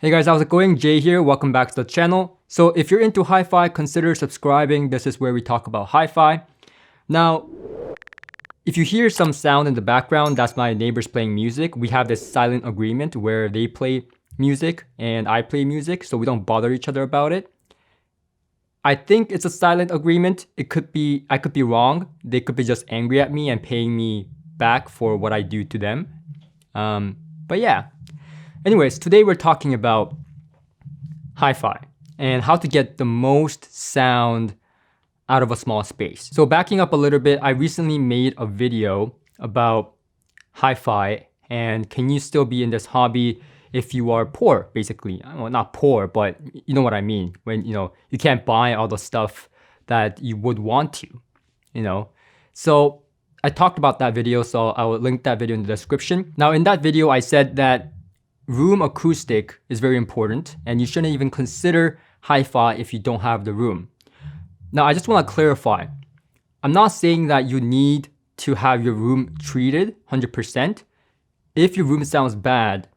Hey guys, how's it going? Jay here. Welcome back to the channel. So if you're into hi-fi, consider subscribing. This is where we talk about hi-fi. Now, if you hear some sound in the background, that's my neighbors playing music. We have this silent agreement where they play music and I play music, so we don't bother each other about it. I think it's a silent agreement. I could be wrong. They could be just angry at me and paying me back for what I do to them. But yeah. Anyways, today we're talking about hi-fi and how to get the most sound out of a small space. So backing up a little bit, I recently made a video about hi-fi and can you still be in this hobby if you are poor, basically. Well, not poor, but you know what I mean. When, you can't buy all the stuff that you would want to, So I talked about that video, so I will link that video in the description. Now in that video, I said that room acoustic is very important and you shouldn't even consider hi-fi if you don't have the room. Now I just want to clarify. I'm not saying that you need to have your room treated 100%. If your room sounds bad,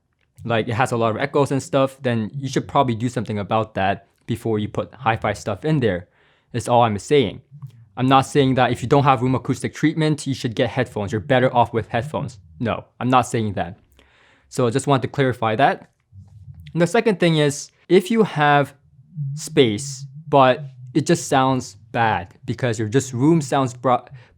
like it has a lot of echoes and stuff, then you should probably do something about that before you put hi-fi stuff in there. That's all I'm saying. I'm not saying that if you don't have room acoustic treatment, you should get headphones. You're better off with headphones. No, I'm not saying that. So I just want to clarify that. And the second thing is, if you have space, but it just sounds bad because your room sounds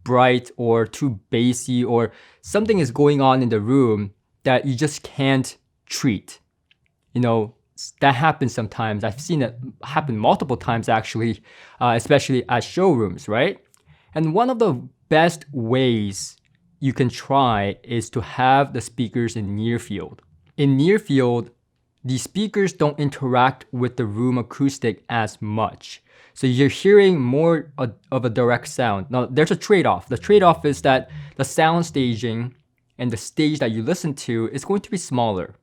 bright or too bassy or something is going on in the room that you just can't treat. That happens sometimes. I've seen it happen multiple times actually, especially at showrooms, right? And one of the best ways you can try is to have the speakers in near field. In near field, the speakers don't interact with the room acoustic as much. So you're hearing more of a direct sound. Now, there's a trade-off. The trade-off is that the sound staging and the stage that you listen to is going to be smaller,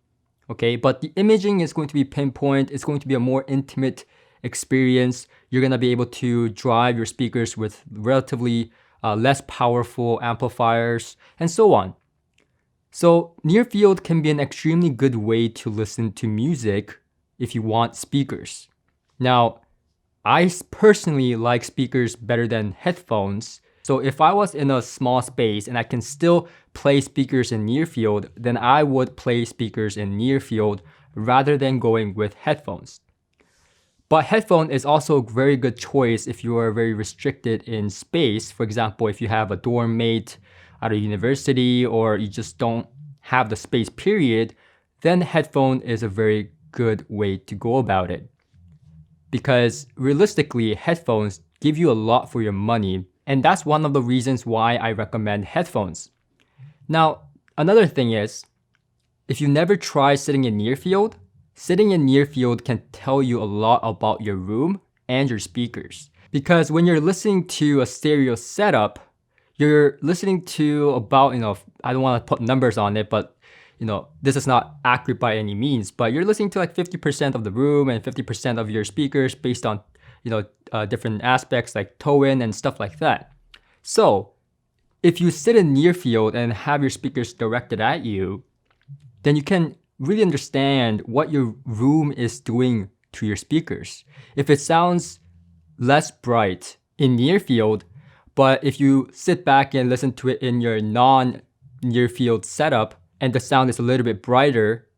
okay? But the imaging is going to be pinpoint. It's going to be a more intimate experience. You're gonna be able to drive your speakers with relatively less powerful amplifiers, and so on. So near field can be an extremely good way to listen to music if you want speakers. Now, I personally like speakers better than headphones. So if I was in a small space and I can still play speakers in near field, then I would play speakers in near field rather than going with headphones. But headphone is also a very good choice if you are very restricted in space. For example, if you have a dorm mate at a university or you just don't have the space period, then headphone is a very good way to go about it. Because realistically, headphones give you a lot for your money, and that's one of the reasons why I recommend headphones. Now, another thing is, if you never try sitting in near field, sitting in near field can tell you a lot about your room and your speakers. Because when you're listening to a stereo setup, you're listening to about, I don't want to put numbers on it, but this is not accurate by any means, but you're listening to like 50% of the room and 50% of your speakers based on, different aspects like toe-in and stuff like that. So if you sit in near field and have your speakers directed at you, then you can really understand what your room is doing to your speakers. If it sounds less bright in near field, but if you sit back and listen to it in your non-near field setup and the sound is a little bit brighter,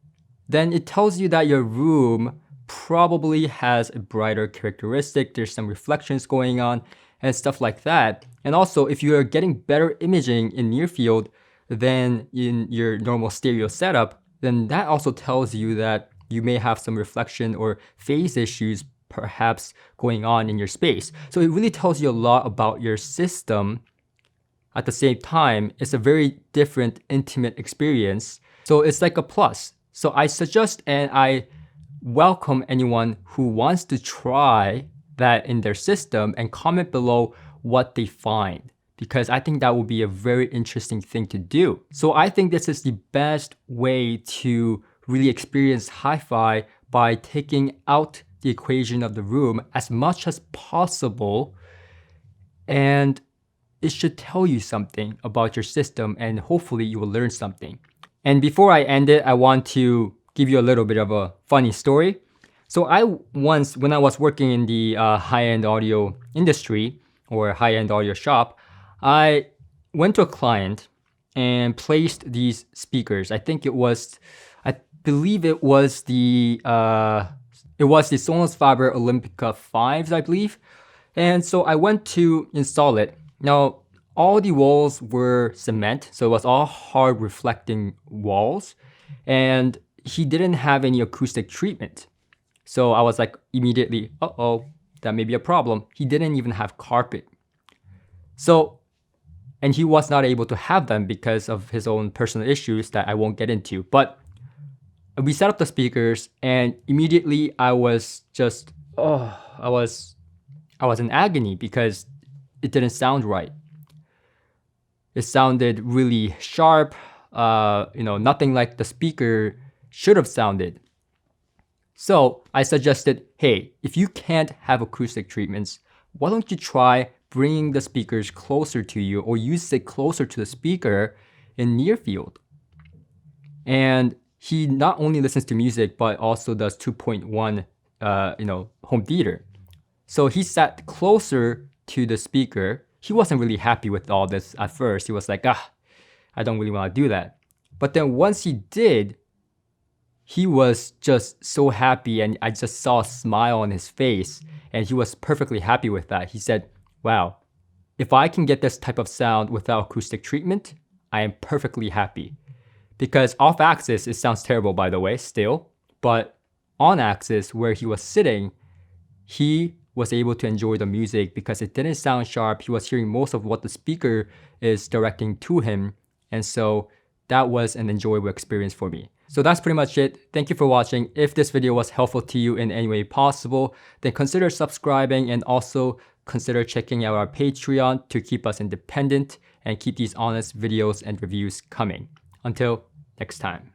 then it tells you that your room probably has a brighter characteristic. There's some reflections going on and stuff like that. And also, if you are getting better imaging in near field than in your normal stereo setup, then that also tells you that you may have some reflection or phase issues perhaps going on in your space. So it really tells you a lot about your system. At the same time, it's a very different, intimate experience. So it's like a plus. So I suggest and I welcome anyone who wants to try that in their system and comment below what they find, because I think that will be a very interesting thing to do. So I think this is the best way to really experience hi-fi by taking out the equation of the room as much as possible. And it should tell you something about your system and hopefully you will learn something. And before I end it, I want to give you a little bit of a funny story. So when I was working in the high-end audio industry or high-end audio shop, I went to a client and placed these speakers. I believe it was the Sonos Faber Olympica 5s, I believe. And so I went to install it. Now, all the walls were cement, so it was all hard reflecting walls. And he didn't have any acoustic treatment. So I was like immediately, uh-oh, that may be a problem. He didn't even have carpet. And he was not able to have them because of his own personal issues that I won't get into. But we set up the speakers, and immediately I was just, I was in agony because it didn't sound right. It sounded really sharp, nothing like the speaker should have sounded. So I suggested, hey, if you can't have acoustic treatments, why don't you try bringing the speakers closer to you, or you sit closer to the speaker in near field. And he not only listens to music, but also does 2.1, home theater. So he sat closer to the speaker. He wasn't really happy with all this at first. He was like, I don't really want to do that. But then once he did, he was just so happy, and I just saw a smile on his face, and he was perfectly happy with that. He said, wow, if I can get this type of sound without acoustic treatment, I am perfectly happy. Because off axis, it sounds terrible, by the way, still. But on axis, where he was sitting, he was able to enjoy the music because it didn't sound sharp. He was hearing most of what the speaker is directing to him. And so that was an enjoyable experience for me. So that's pretty much it. Thank you for watching. If this video was helpful to you in any way possible, then consider subscribing, and also consider checking out our Patreon to keep us independent and keep these honest videos and reviews coming. Until next time.